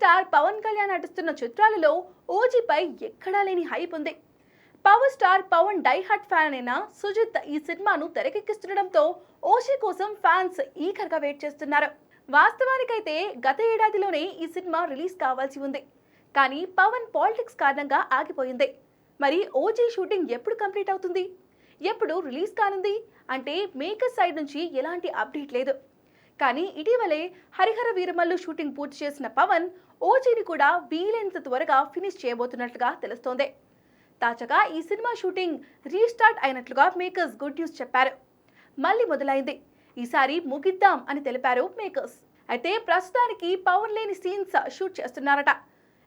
Star Pawan Kalyan నటిస్తున్న చిత్రాలలో ఓజీపై ఎక్కడా లేని హైప్ ఉంది. Power star Pawan die hard fan అయిన సుజిత్ ఈ సినిమాను తెరకెక్కిస్తుండడంతో ఓజీ కోసం ఫ్యాన్స్ ఈగర్గా వెయిట్ చేస్తున్నారు. వాస్తవానికైతే గత ఏడాదిలోనే ఈ సినిమా రిలీజ్ కావాల్సి ఉంది. కానీ పవన్ పాలిటిక్స్ కారణంగా ఆగిపోయింది. మరి ఓజీ షూటింగ్ ఎప్పుడు కంప్లీట్ అవుతుంది, ఎప్పుడు రిలీజ్ కానుంది అంటే మేకర్ సైడ్ నుంచి ఎలాంటి అప్డేట్ లేదు. కానీ ఇటీవలే హరిహర వీరమల్లు షూటింగ్ పూర్తి చేసిన పవన్ ఓజీని కూడా వీలైనంత త్వరగా ఫినిష్ చేయబోతున్నట్లుగా తెలుస్తోంది. తాజాగా ఈ సినిమా షూటింగ్ రీస్టార్ట్ అయినట్లుగా మేకర్స్ గుడ్ న్యూస్ చెప్పారు. మళ్ళీ మొదలైంది, ఈసారి ముగిద్దాం అని తెలిపారు మేకర్స్. అయితే ప్రస్తుతానికి పవన్ లేని సీన్స్ షూట్ చేస్తున్నారట.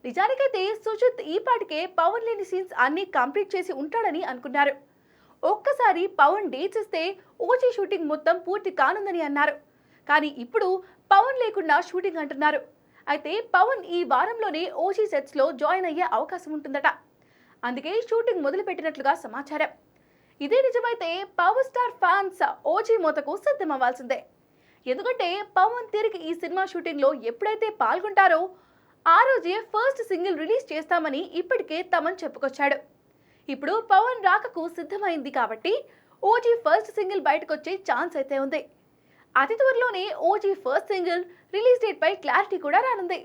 నిజానికైతే సుజిత్ ఈ పాటికే పవన్ లేని సీన్స్ అన్ని కంప్లీట్ చేసి ఉంటాడని అనుకున్నారు. ఒక్కసారి పవన్ డేట్స్ ఇస్తే ఓజీ షూటింగ్ మొత్తం పూర్తి కానుందని అన్నారు. కానీ ఇప్పుడు పవన్ లేకుండా షూటింగ్ అంటున్నారు. అయితే పవన్ ఈ వారంలోనే ఓజీ సెట్స్లో జాయిన్ అయ్యే అవకాశం ఉంటుందట. అందుకే షూటింగ్ మొదలుపెట్టినట్లుగా సమాచారం. ఇదే నిజమైతే పవర్ స్టార్ ఫ్యాన్స్ ఓజీ మోతకు సిద్ధమవ్వాల్సిందే. ఎందుకంటే పవన్ తిరిగి ఈ సినిమా షూటింగ్లో ఎప్పుడైతే పాల్గొంటారో ఆ రోజే ఫస్ట్ సింగిల్ రిలీజ్ చేస్తామని ఇప్పటికే తమన్ చెప్పుకొచ్చాడు. ఇప్పుడు పవన్ రాకకు సిద్ధమైంది కాబట్టి ఓజీ ఫస్ట్ సింగిల్ బయటకు వచ్చే ఛాన్స్ అయితే ఉంది. అతి త్వరలోనే OG first single release date పై క్లారిటీ కూడా రానుంది.